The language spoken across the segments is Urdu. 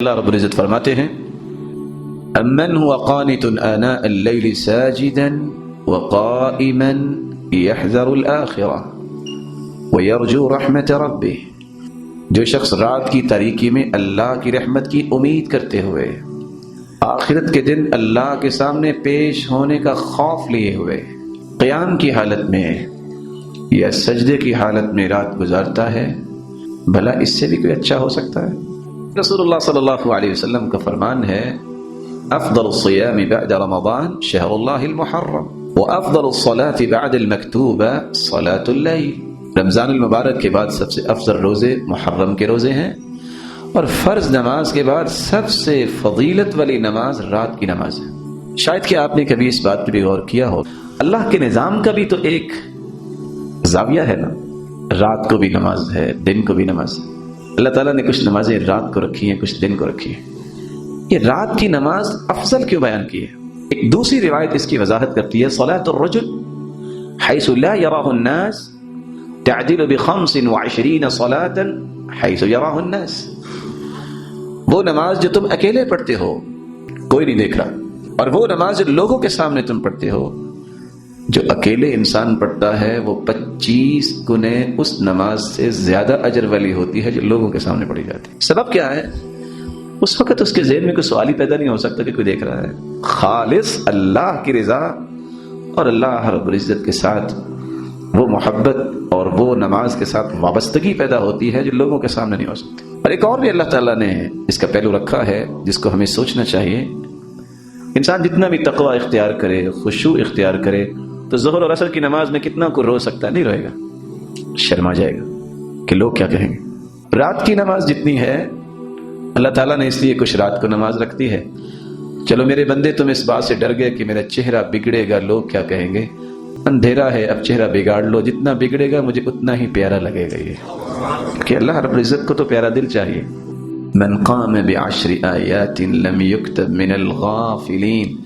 اللہ رب العزت فرماتے ہیں امن هو قانت آناء اللیل ساجدا وقائما يحذر الآخرة ويرجو رحمت ربه، جو شخص رات کی تاریکی میں اللہ کی رحمت کی امید کرتے ہوئے آخرت کے دن اللہ کے سامنے پیش ہونے کا خوف لیے ہوئے قیام کی حالت میں یا سجدے کی حالت میں رات گزارتا ہے، بھلا اس سے بھی کوئی اچھا ہو سکتا ہے؟ رسول اللہ صلی اللہ علیہ وسلم کا فرمان ہے افضل الصیام بعد رمضان شہر اللہ المحرم وافضل الصلاة بعد المکتوبہ صلاة اللیل، رمضان المبارک کے بعد سب سے افضل روزے محرم کے روزے ہیں، اور فرض نماز کے بعد سب سے فضیلت والی نماز رات کی نماز ہے۔ شاید کہ آپ نے کبھی اس بات پر بھی غور کیا ہو، اللہ کے نظام کا بھی تو ایک زاویہ ہے نا، رات کو بھی نماز ہے، دن کو بھی نماز ہے۔ اللہ تعالیٰ نے کچھ نمازیں رات کو رکھی ہیں، کچھ دن کو رکھی ہیں۔ یہ رات کی نماز افضل کیوں بیان کی ہے؟ ایک دوسری روایت اس کی وضاحت کرتی ہے صلاۃ الرجل حیث لا یراہ الناس تعدل ب25 صلاۃ حیث یراہ الناس، وہ نماز جو تم اکیلے پڑھتے ہو کوئی نہیں دیکھ رہا، اور وہ نماز جو لوگوں کے سامنے تم پڑھتے ہو، جو اکیلے انسان پڑھتا ہے وہ 25 گنے اس نماز سے زیادہ اجر والی ہوتی ہے جو لوگوں کے سامنے پڑھی جاتی ہے۔ سبب کیا ہے؟ اس وقت اس کے ذہن میں کوئی سوال ہی پیدا نہیں ہو سکتا کہ کوئی دیکھ رہا ہے، خالص اللہ کی رضا اور اللہ رب العزت کے ساتھ وہ محبت اور وہ نماز کے ساتھ وابستگی پیدا ہوتی ہے جو لوگوں کے سامنے نہیں ہو سکتی۔ اور ایک اور بھی اللہ تعالیٰ نے اس کا پہلو رکھا ہے جس کو ہمیں سوچنا چاہیے، انسان جتنا بھی تقوی اختیار کرے، خشوع اختیار کرے، تو ظہر اور عصر کی نماز میں کتنا کو رو سکتا ہے؟ نہیں روئے گا، شرما جائے گا کہ لوگ کیا کہیں گے۔ رات کی نماز جتنی ہے اللہ تعالیٰ نے اس لیے کچھ رات کو نماز رکھتی ہے، چلو میرے بندے تم اس بات سے ڈر گئے کہ میرا چہرہ بگڑے گا، لوگ کیا کہیں گے، اندھیرا ہے اب چہرہ بگاڑ لو، جتنا بگڑے گا مجھے اتنا ہی پیارا لگے گا، یہ کہ اللہ رب العزت کو تو پیارا دل چاہیے۔ من قام بعشر آیات لم یکتب من الغافلین،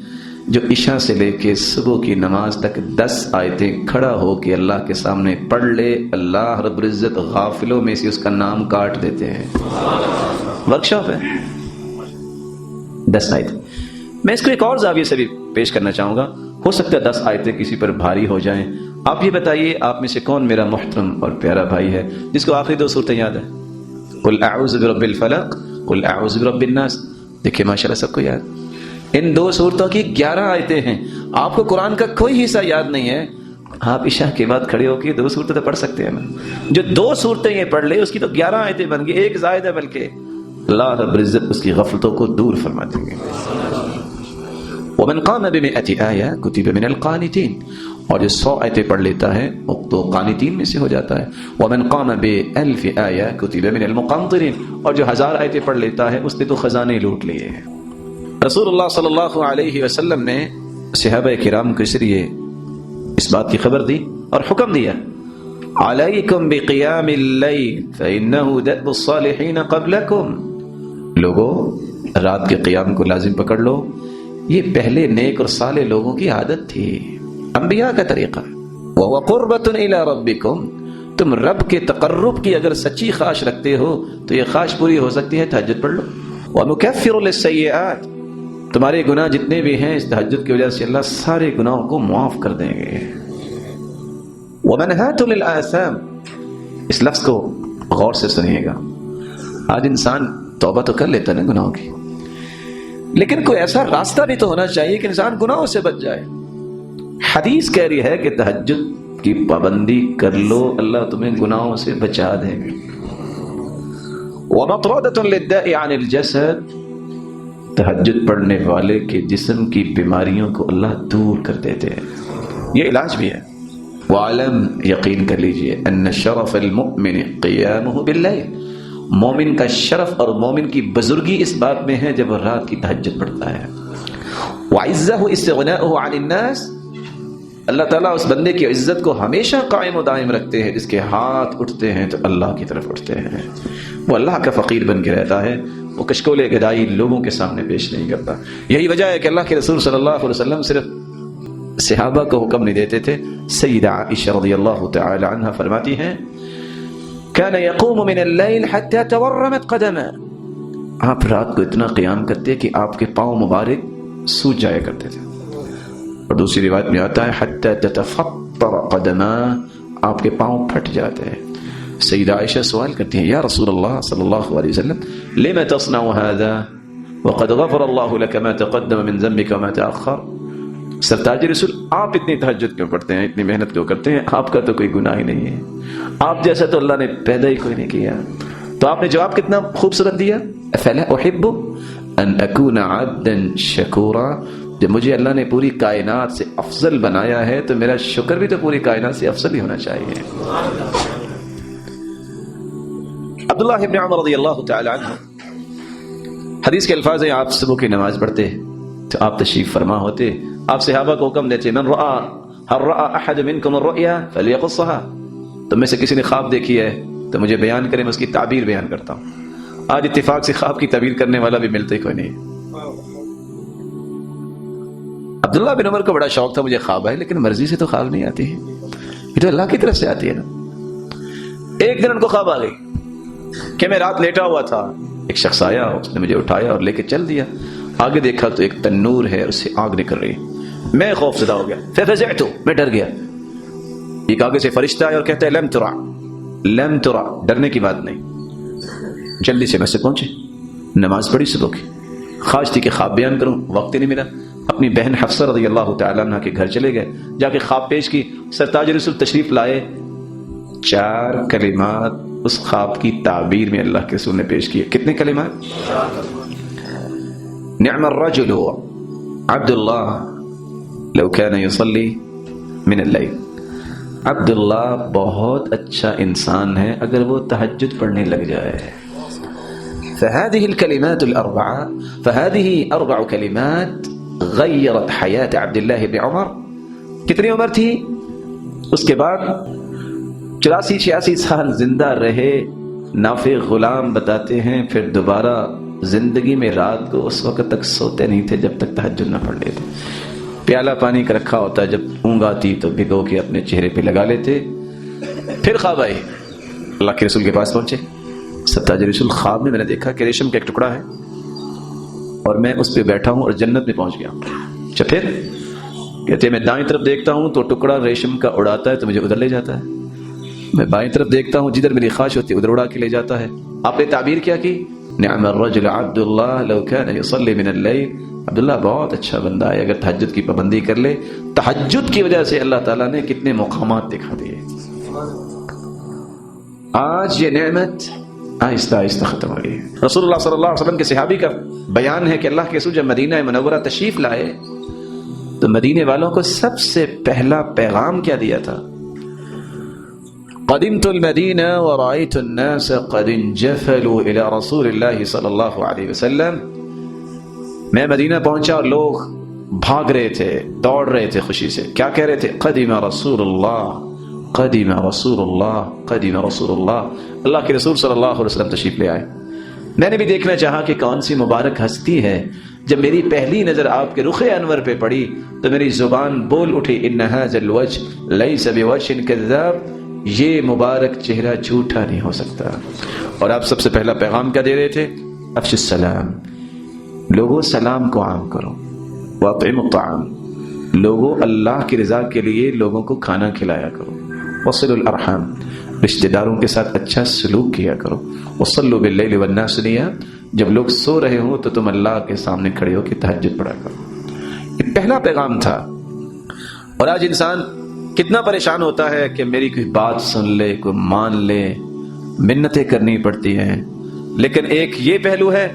جو عشاء سے لے کے صبح کی نماز تک 10 آیتیں کھڑا ہو کے اللہ کے سامنے پڑھ لے، اللہ رب العزت غافلوں میں سے اس کا نام کاٹ دیتے ہیں۔ ورکشاپ ہے 10 آیتیں۔ میں اس کو ایک اور زاویے سے بھی پیش کرنا چاہوں گا، ہو سکتا ہے 10 آیتیں کسی پر بھاری ہو جائیں۔ آپ یہ بتائیے آپ میں سے کون میرا محترم اور پیارا بھائی ہے جس کو آخری 2 صورتیں یاد ہیں؟ قل اعوذ برب الفلق، قل اعوذ برب الناس، دیکھیں ماشاءاللہ سب کو یاد۔ ان 2 صورتوں کی 11 آیتیں ہیں، آپ کو قرآن کا کوئی حصہ یاد نہیں ہے، آپ عشاء کے بعد کھڑے ہو کے 2 صورتیں تو پڑھ سکتے ہیں نا۔ جو 2 صورتیں یہ پڑھ لے اس کی تو 11 آیتیں بن گئی، ایک زائد ہے، بلکہ اللہ رب العزت اس کی غفلتوں کو دور فرما دیں گے۔ ومن قام ب100 آیہ کتب من القانتین، اور جو 100 آیتیں پڑھ لیتا ہے وہ تو قانتین میں سے ہو جاتا ہے۔ ومن قام ب1000 آیہ کتب من المقنطرین، اور جو 1000 آیتیں پڑھ لیتا ہے اس نے تو خزانے لوٹ لیے ہیں۔ رسول اللہ صلی اللہ علیہ وسلم نے صحابہ کرام کے ذریعے اس بات کی خبر دی اور حکم دیا، علیکم بقیام اللیل فإنہ دأب الصالحین قبلکم، لوگو رات کے قیام کو لازم پکڑ لو، یہ پہلے نیک اور صالح لوگوں کی عادت تھی، انبیاء کا طریقہ۔ وَهُوَ قُرْبَةٌ إِلَىٰ رَبِّكُمْ، تم رب کے تقرب کی اگر سچی خواہش رکھتے ہو تو یہ خواہش پوری ہو سکتی ہے، تہجد پڑھ لو۔ وَمُكَفِّرٌ لِلسَّيِّئَاتِ، تمہارے گناہ جتنے بھی ہیں اس تہجد کی وجہ سے اللہ سارے گناہوں کو معاف کر دیں گے۔ وَمَنْهَاتٌ لِلْآثَامِ، اس لفظ کو غور سے سنیے گا۔ آج انسان توبہ تو کر لیتا ہے گناہوں کی، لیکن کوئی ایسا راستہ بھی تو ہونا چاہیے کہ انسان گناہوں سے بچ جائے۔ حدیث کہہ رہی ہے کہ تہجد کی پابندی کر لو، اللہ تمہیں گناہوں سے بچا دیں گے۔ وَمَطْرَدَةٌ لِلدَّاءِ عَنِ الْجَسَدِ، تہجد پڑھنے والے کے جسم کی بیماریوں کو اللہ دور کر دیتے ہیں، یہ علاج بھی ہے۔ وَعَلَمْ، یقین کر لیجئے، أَنَّ شَرَفَ الْمُؤْمِنِ قِيَامُهُ بِاللَّيْلِ، مومن کا شرف اور مومن کی بزرگی اس بات میں ہے جب وہ رات کی تہجد پڑھتا ہے۔ وَعِزَّهُ اسْتِغْنَاءُهُ عَنِ النَّاسِ، اللہ تعالیٰ اس بندے کی عزت کو ہمیشہ قائم و دائم رکھتے ہیں، جس کے ہاتھ اٹھتے ہیں تو اللہ کی طرف اٹھتے ہیں، وہ اللہ کا فقیر بن کے رہتا ہے، وہ کشکول گدائی لوگوں کے سامنے پیش نہیں کرتا۔ یہی وجہ ہے کہ اللہ کے رسول صلی اللہ علیہ وسلم صرف صحابہ کو حکم نہیں دیتے تھے، سیدہ عائشہ رضی اللہ تعالی عنہ فرماتی ہیں، كان يقوم من الليل حتى تورمت قدمه، آپ رات کو اتنا قیام کرتے کہ آپ کے پاؤں مبارک سوج جایا کرتے تھے. اور دوسری روایت میں آتا ہے حتی تتفطر قدما، آپ کے پاؤں پھٹ جاتے ہیں. سیدہ عائشہ سوال کرتی ہیں، یا رسول اللہ صلی اللہ علیہ وسلم لما تصنع هذا وقد غفر اللہ لك ما تقدم من ذنبك وما تأخر. سرتاج رسول، آپ اتنی تہجد کیوں پڑھتے ہیں، اتنی محنت کیوں کرتے ہیں؟ آپ کا تو کوئی گناہ ہی نہیں ہے، آپ جیسا تو اللہ نے پیدا ہی کوئی نہیں کیا. تو آپ نے جواب کتنا خوبصورت دیا، افلا احب ان اکون عبدا شکورا. جب مجھے اللہ نے پوری کائنات سے افضل بنایا ہے تو میرا شکر بھی تو پوری کائنات سے افضل ہی ہونا چاہیے. عبداللہ ابن عمر رضی اللہ تعالی عنہ، حدیث کے الفاظ ہیں، آپ صبح کی نماز پڑھتے تو آپ تشریف فرما ہوتے، آپ صحابہ کو حکم دیتے من رأى هل رأى احد منكم الرؤيا فليقصها. تو میں سے کسی نے خواب دیکھی ہے تو مجھے بیان کرے، میں اس کی تعبیر بیان کرتا ہوں. آج اتفاق سے خواب کی تعبیر کرنے والا بھی ملتا ہی کوئی نہیں. عبداللہ بن عمر کو بڑا شوق تھا، مجھے خواب ہے، لیکن مرضی سے تو خواب نہیں آتی ہے، یہ تو اللہ کی طرف سے آتی ہے نا. ایک دن ان کو خواب آ گئی کہ میں رات لیٹا ہوا تھا، ایک شخص آیا، اس نے مجھے اٹھایا اور لے کے چل دیا. آگے دیکھا تو ایک تنور ہے، اس سے آگ نکل رہی. میں خوف زدہ ہو گیا، ففزعت، میں ڈر گیا. ایک آگے سے فرشتہ آیا اور کہتا ہے لم ترى، لم ترى، ڈرنے کی بات نہیں. جلدی سے مسجد پہنچے، نماز پڑھی صبح کی. خواہش تھی کہ خواب بیان کروں، وقت ہی نہیں ملا. اپنی بہن حفصہ رضی اللہ تعالی عنہ کے گھر چلے گئے، جا کے خواب پیش کی. سرتاج رسول تشریف لائے، 4 کلمات اس خواب کی تعبیر میں اللہ کے رسول نے پیش کیے. کتنے کلمات؟ نعم الرجل عبد اللہ لو كان يصلي من الليل. عبداللہ بہت اچھا انسان ہے اگر وہ تہجد پڑھنے لگ جائے. فهذه الكلمات الأربعة، فهذه 4 كلمات غيرت حياة عبد الله بن عمر. کتنی عمر تھی؟ اس کے بعد 84-86 سال زندہ رہے. نافع غلام بتاتے ہیں پھر دوبارہ زندگی میں رات کو اس وقت تک سوتے نہیں تھے جب تک تہجد نہ پڑھ لیتے. پیالہ پانی کا رکھا ہوتا، جب اونگ آتی تو بھگو کے اپنے چہرے پہ لگا لیتے. پھر خواب آئے، اللہ کے رسول کے پاس پہنچے. سرتاج رسول، خواب میں نے دیکھا کہ ریشم کا ایک ٹکڑا ہے اور میں اس پہ بیٹھا ہوں اور جنت میں پہنچ گیا. اچھا پھر؟ کہتے میں دائیں طرف دیکھتا ہوں تو ٹکڑا ریشم کا اڑاتا ہے تو مجھے ادھر لے جاتا ہے. میں بائیں طرف دیکھتا ہوں جدھر میری خواہش ہوتی ہے ادھر اڑا کے لے جاتا ہے. آپ نے تعبیر کیا کی؟ نعم الرجل عبد اللہ لو كان يصلي من الليل. عبداللہ بہت اچھا بندہ ہے اگر تہجد کی پابندی کر لے. تہجد کی وجہ سے اللہ تعالیٰ نے کتنے مقامات دکھا دیے. آج یہ نعمت آہستہ آہستہ ختم ہو رہی ہے. رسول اللہ صلی اللہ علیہ وسلم کے صحابی کا بیان ہے کہ اللہ کے رسول جب مدینہ منورہ تشریف لائے تو مدینے والوں کو سب سے پہلا پیغام کیا دیا تھا؟ قدمت المدینہ ورأیت الناس قد انجفلوا الى رسول اللہ صلی اللہ علیہ وسلم. میں مدینہ پہنچا اور لوگ بھاگ رہے تھے، دوڑ رہے تھے خوشی سے. کیا کہہ رہے تھے؟ قدم رسول اللہ، قدم رسول اللہ، قدم رسول اللہ. اللہ کے رسول صلی اللہ علیہ وسلم تشریف لے آئے. میں نے بھی دیکھنا چاہا کہ کون سی مبارک ہستی ہے. جب میری پہلی نظر آپ کے رخ انور پہ پڑی تو میری زبان بول اٹھی ان ھذا الوجه لیس بوجه کذاب. یہ مبارک چہرہ جھوٹا نہیں ہو سکتا. اور آپ سب سے پہلا پیغام کیا دے رہے تھے؟ افشوا السلام. لوگوں سلام کو عام کرو. واطعموا الطعام. لوگوں اللہ کی رضا کے لیے لوگوں کو کھانا کھلایا کرو. وصلوا الارحام. رشتہ داروں کے ساتھ اچھا سلوک کیا کرو. وصلوا باللیل والناس نیام. جب لوگ سو رہے ہوں تو تم اللہ کے سامنے کھڑے ہو کے تہجد پڑھا کرو. یہ پہلا پیغام تھا. اور آج انسان کتنا پریشان ہوتا ہے کہ میری کوئی بات سن لے، کوئی مان لے. منتیں کرنی پڑتی ہیں. لیکن ایک یہ پہلو ہے،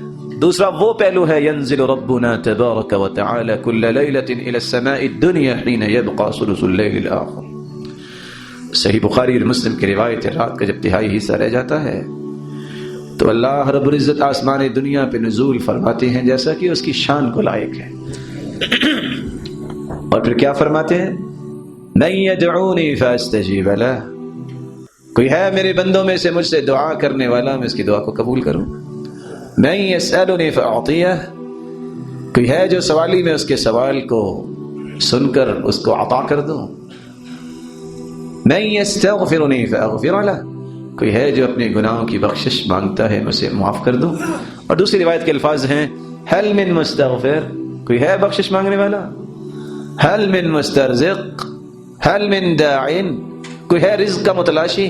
دوسرا وہ پہلو ہے ينزل ربنا تبارک وتعالى كل ليلة الى السماء الدنيا حين يبقى ثلث الليل الاخر. صحیح بخاری اور مسلم کی روایت ہے، رات کا جب تہائی حصہ رہ جاتا ہے تو اللہ رب العزت آسمان دنیا پہ نزول فرماتے ہیں جیسا کہ اس کی شان کو لائق ہے. اور پھر کیا فرماتے ہیں؟ من يدعوني فاستجیب له. کوئی ہے میرے بندوں میں سے مجھ سے دعا کرنے والا، میں اس کی دعا کو قبول کروں. من يسألني فأعطيه. کوئی ہے جو سوالی میں اس کے سوال کو سن کر اس کو عطا کر دوں. من يستغفرني فأغفر له. کوئی ہے جو اپنے گناہوں کی بخشش مانگتا ہے میں اسے معاف کر دوں؟ اور دوسری روایت کے الفاظ ہیں هل من مستغفر، کوئی ہے بخشش مانگنے والا؟ هل من مسترزق، هل من داع، کوئی ہے رزق کا متلاشی؟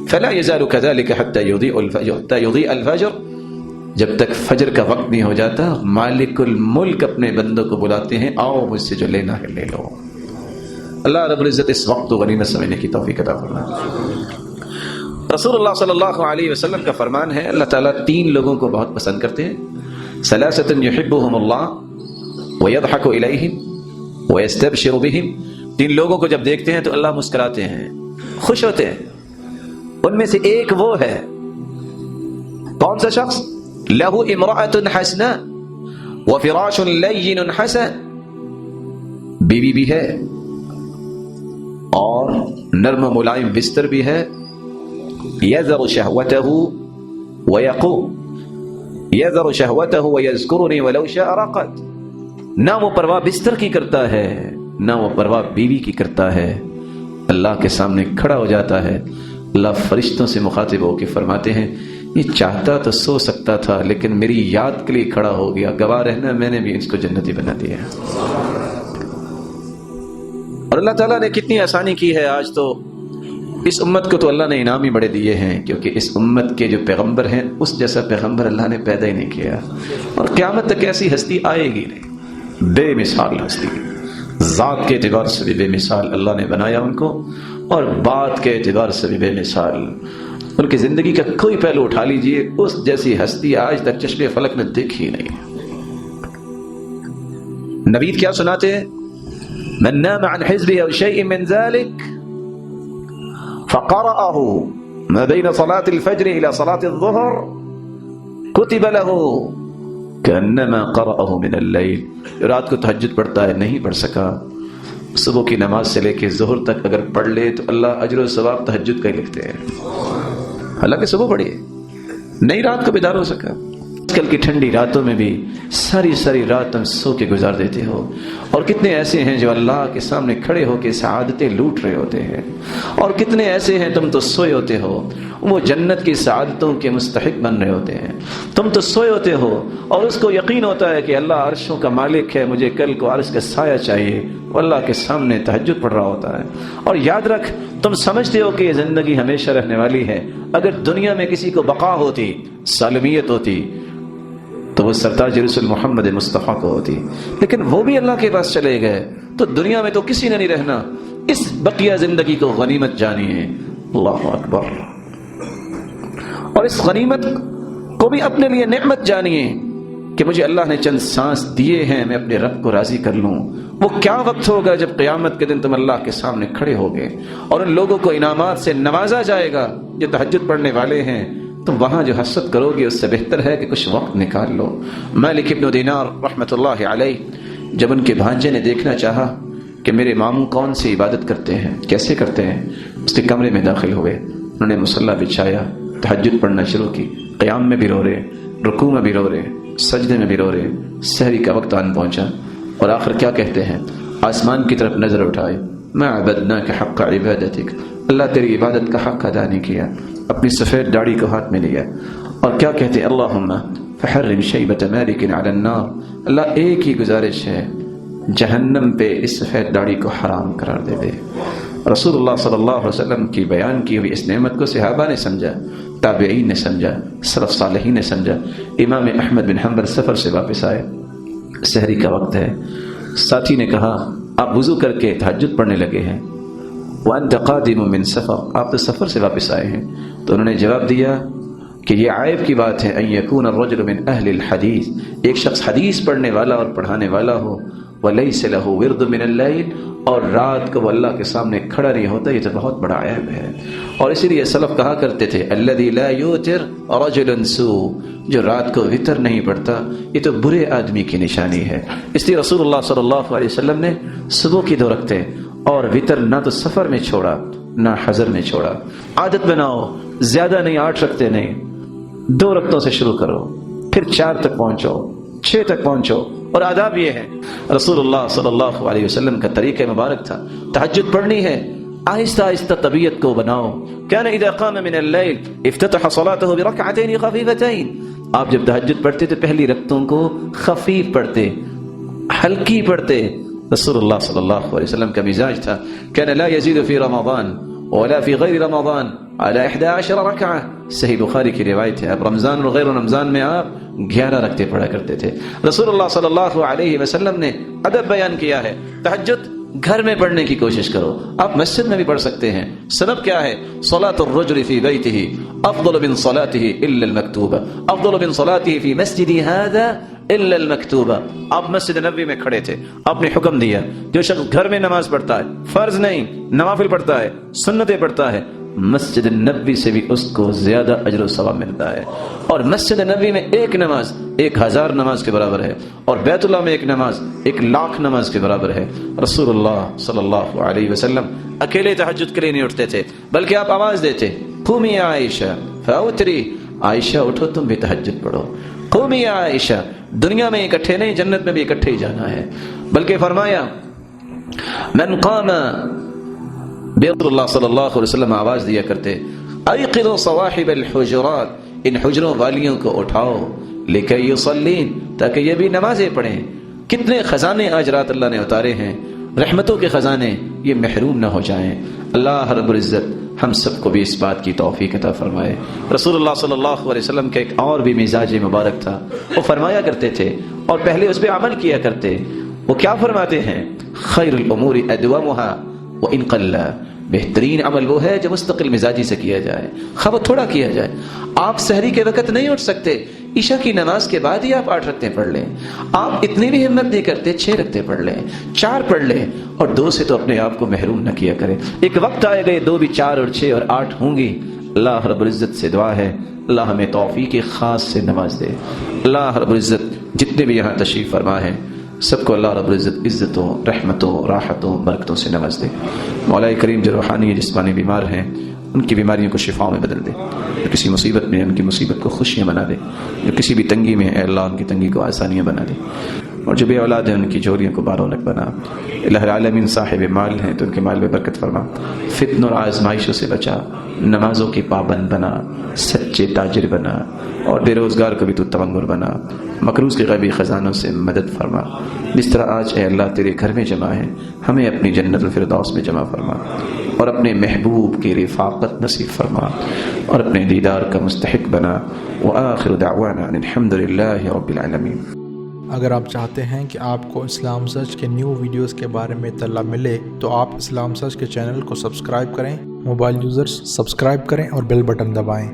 فلا يزال كذلك حتى يضيء الفجر، جب تک فجر کا وقت نہیں ہو جاتا مالک الملک اپنے بندوں کو بلاتے ہیں آؤ مجھ سے جو لینا ہے لے لو۔ اللہ رب العزت اس وقت کو غنیمت سمجھنے کی توفیق عطا فرمائے۔ رسول اللہ صلی اللہ علیہ وسلم کا فرمان ہے اللہ تعالیٰ 3 لوگوں کو بہت پسند کرتے ہیں، ثلاثۃ یحبهم اللہ ویضحک الیہم ویستبشر بہم، 3 لوگوں کو جب دیکھتے ہیں تو اللہ مسکراتے ہیں، خوش ہوتے ہیں۔ ان میں سے ایک وہ ہے، کون سا شخص؟ لہ امرأۃ حسناء وفراش لین حسن، بیوی بھی ہے اور نرم و ملائم بستر بھی ہے، یذر شہوتہ ویقوم، یذر شہوتہ ویذکرنی ولو شاء رقد، نہ وہ پرواہ بستر کی کرتا ہے نہ وہ پرواہ بیوی کی کرتا ہے، اللہ کے سامنے کھڑا ہو جاتا ہے۔ اللہ فرشتوں سے مخاطب ہو کے فرماتے ہیں یہ چاہتا تو سو سکتا تھا لیکن میری یاد کے لیے کھڑا ہو گیا، گواہ رہنا میں نے بھی اس کو جنتی بنا دیا۔ اور اللہ تعالیٰ نے کتنی آسانی کی ہے، آج تو اس امت کو تو اللہ نے انعام ہی بڑے دیے ہیں، کیونکہ اس امت کے جو پیغمبر ہیں اس جیسا پیغمبر اللہ نے پیدا ہی نہیں کیا، اور قیامت تک ایسی ہستی آئے گی نہیں، بے مثال ہستی، ذات کے اعتبار سے بھی بے مثال اللہ نے بنایا ان کو، اور بات کے اعتبار سے بھی بے مثال۔ ان کی زندگی کا کوئی پہلو اٹھا لیجئے، اس جیسی ہستی آج تک چشم فلک میں دیکھی نہیں۔ نوید کیا سناتے ہیں؟ من نام عن حزبه او شيء من ذلك فقرأه ما بين صلاة الفجر الى صلاة الظهر كتب له كأنما قرأه من الليل، رات کو تہجد پڑھتا ہے نہیں پڑھ سکا، صبح کی نماز سے لے کے ظہر تک اگر پڑھ لے تو اللہ اجر و ثواب تہجد کا ہی لکھتے ہیں، حالانکہ صبح پڑھی نہیں رات کو بیدار ہو سکا۔ کل کی ٹھنڈی راتوں میں بھی ساری رات تم سو کے گزار دیتے ہو، اور کتنے ایسے ہیں جو اللہ کے سامنے کھڑے ہو کے سعادتیں لوٹ رہے ہوتے ہیں، اور کتنے ایسے ہیں تم تو سوئے ہوتے ہو وہ جنت کی سعادتوں کے مستحق بن رہے ہوتے ہیں، تم تو سوئے ہوتے ہو اور اس کو یقین ہوتا ہے کہ اللہ عرشوں کا مالک ہے، مجھے کل کو عرش کا سایہ چاہیے، وہ اللہ کے سامنے تہجد پڑھ رہا ہوتا ہے۔ اور یاد رکھ تم سمجھتے ہو کہ یہ زندگی ہمیشہ رہنے والی ہے، اگر دنیا میں کسی کو بقا ہوتی، سالمیت ہوتی، تو وہ سرتاج رسول محمد مصطفیٰ کو ہوتی، لیکن وہ بھی اللہ کے پاس چلے گئے، تو دنیا میں تو کسی نے نہیں رہنا۔ اس بقیہ زندگی کو غنیمت جانیے، اللہ اکبر، اور اس غنیمت کو بھی اپنے لیے نعمت جانیے کہ مجھے اللہ نے چند سانس دیے ہیں، میں اپنے رب کو راضی کر لوں۔ وہ کیا وقت ہوگا جب قیامت کے دن تم اللہ کے سامنے کھڑے ہوگے اور ان لوگوں کو انعامات سے نوازا جائے گا جو تہجد پڑھنے والے ہیں، تم وہاں جو حسرت کرو گے اس سے بہتر ہے کہ کچھ وقت نکال لو۔ مالک ابن دینار رحمۃ اللہ علیہ جب ان کے بھانجے نے دیکھنا چاہا کہ میرے ماموں کون سی عبادت کرتے ہیں، کیسے کرتے ہیں، اس کے کمرے میں داخل ہوئے، انہوں نے مصلی بچھایا، تہجد پڑھنا شروع کی، قیام میں بھی رو رہے، رکوع میں بھی رو رہے، سجدے میں بھی رو رہے، سحری کا وقت آن پہنچا، اور آخر کیا کہتے ہیں؟ آسمان کی طرف نظر اٹھائے، ما عبدناک حق عبادتک، اللہ تیری عبادت کا حق ادا نہیں کیا، اپنی سفید داڑھی کو ہاتھ میں لیا، اور کیا کہتے ہیں؟ اللہم فحرم شیبۃ مالک علی النار، اللہ ایک ہی گزارش ہے، جہنم پہ اس سفید داڑھی کو حرام قرار دے دے۔ رسول اللہ صلی اللہ علیہ وسلم کی بیان کی ہوئی اس نعمت کو صحابہ نے سمجھا، تابعین نے سمجھا، سلف صالحین نے سمجھا۔ امام احمد بن حنبل سفر سے واپس آئے، سحری کا وقت ہے، ساتھی نے کہا آپ وضو کر کے تہجد پڑھنے لگے ہیں، وانت قادم من سفر، آپ تو سفر سے واپس آئے ہیں، تو انہوں نے جواب دیا کہ یہ عیب کی بات ہے، ان یکون الرجل من اہل الحدیث، ایک شخص حدیث پڑھنے والا اور پڑھانے والا ہو، ولیس لہ ورد من اللیل، اور رات کو وہ اللہ کے سامنے کھڑا نہیں ہوتا، یہ تو بہت بڑا عیب ہے۔ اور اسی لیے سلف کہا کرتے تھے الذی لا یوتر رجل سوء، جو رات کو وتر نہیں پڑھتا یہ تو برے آدمی کی نشانی ہے۔ اس لیے رسول اللہ صلی اللہ علیہ وسلم نے صبح کی 2 رکعتیں اور وتر نہ تو سفر میں چھوڑا نہ حضر میں چھوڑا۔ عادت بناؤ، زیادہ نہیں، 8 رکعتیں نہیں، 2 رکعتوں سے شروع کرو، پھر 4 تک پہنچو، 6 تک پہنچو۔ اور آداب یہ ہے، رسول اللہ صلی اللہ علیہ وسلم کا طریقہ مبارک تھا، تہجد پڑھنی ہے آہستہ آہستہ طبیعت کو بناؤ. كان اذا قام من الليل افتتح صلاته بركعتين خفيفتين. آپ جب تہجد پڑھتے تو پہلی رکعتوں کو خفیف پڑھتے، ہلکی پڑھتے. رسول اللہ صلی اللہ علیہ وسلم کا مزاج تھا كان لا يزيد في رمضان ولا في غير رمضان على 11 ركعة. صحیح بخاری کی روایت ہے. اب رمضان اور غیر رمضان میں آپ 11 رکعتیں پڑھا کرتے تھے. رسول اللہ صلی اللہ علیہ وسلم نے ادب بیان کیا ہے. تہجد گھر میں پڑھنے کی کوشش کرو. آپ مسجد میں بھی پڑھ سکتے ہیں. سبب کیا ہے؟ صلاة الرجل في بيته افضل من صلاته الا المكتوبة، افضل من صلاته في مسجد هذا الا المكتوبة. آپ مسجد نبوی میں کھڑے تھے، آپ نے حکم دیا جو شخص گھر میں نماز پڑھتا ہے، فرض نہیں نوافل پڑھتا ہے، سنتیں پڑھتا ہے، مسجد نبوی سے بھی اس کو زیادہ اجر و ثواب ملتا ہے. اور مسجد نبوی میں ایک نماز 1000 نماز کے برابر ہے، اور بیت اللہ میں ایک نماز 1,00,000 نماز کے برابر ہے. رسول اللہ صلی اللہ علیہ وسلم اکیلے تہجد کے لیے نہیں اٹھتے تھے، بلکہ آپ آواز دیتے، قومی یا عائشہ فاوتری، عائشہ اٹھو تم بھی تہجد پڑھو. قومی یا عائشہ، دنیا میں اکٹھے نہیں، جنت میں بھی اکٹھے ہی جانا ہے. بلکہ فرمایا من قام، رسول اللہ صلی اللہ علیہ وسلم آواز دیا کرتے، ایقظوا صواحب الحجرات، ان حجروں والیوں کو اٹھاؤ، لکہ یصلین، تاکہ یہ بھی نمازیں پڑھیں. کتنے خزانے آج رات اللہ نے اتارے ہیں، رحمتوں کے خزانے، یہ محروم نہ ہو جائیں. اللہ رب العزت ہم سب کو بھی اس بات کی توفیق عطا فرمائے. رسول اللہ صلی اللہ علیہ وسلم کا ایک اور بھی مزاج مبارک تھا. وہ فرمایا کرتے تھے اور پہلے اس پہ عمل کیا کرتے. وہ کیا فرماتے ہیں؟ خیر الامور ادومها وان قل، بہترین عمل وہ ہے جو مستقل مزاجی سے کیا جائے، خواہ وہ تھوڑا کیا جائے. آپ سحری کے وقت نہیں اٹھ سکتے، عشاء کی نماز کے بعد ہی آپ 8 رکعتیں پڑھ لیں. آپ اتنی بھی ہمت نہیں کرتے، 6 رکعتیں پڑھ لیں، 4 پڑھ لیں، اور 2 سے تو اپنے آپ کو محروم نہ کیا کریں. ایک وقت آئے گا 2 بھی 4 اور 6 اور 8 ہوں گی. اللہ رب العزت سے دعا ہے اللہ ہمیں توفیق خاص سے نواز دے. اللہ رب العزت جتنے بھی یہاں تشریف فرما ہے سب کو اللہ رب العزت عزتوں، رحمتوں، راحتوں، برکتوں سے نواز دے. مولا کریم جو روحانی جسمانی بیمار ہیں ان کی بیماریوں کو شفاؤں میں بدل دے. جو کسی مصیبت میں ان کی مصیبت کو خوشیاں بنا دے. جو کسی بھی تنگی میں اے اللہ ان کی تنگی کو آسانیاں بنا دے. اور جو بے اولاد ہیں ان کی جوریوں کو بارونق بنا. الہ العالمین صاحب مال ہیں تو ان کے مال میں برکت فرما. فتن اور آزمائشوں سے بچا. نمازوں کی پابند بنا. سچے تاجر بنا. اور بے روزگار کو بھی تو تونگر بنا. مقروض کے غیبی خزانوں سے مدد فرما. جس طرح آج اے اللہ تیرے گھر میں جمع ہے ہمیں اپنی جنت الفردوس میں جمع فرما، اور اپنے محبوب کی رفاقت نصیب فرما، اور اپنے دیدار کا مستحق بنا. وآخر دعوانا الحمد للہ رب العالمین. اگر آپ چاہتے ہیں کہ آپ کو اسلام سرچ کے نیو ویڈیوز کے بارے میں اطلاع ملے تو آپ اسلام سرچ کے چینل کو سبسکرائب کریں. موبائل یوزرز سبسکرائب کریں اور بیل بٹن دبائیں.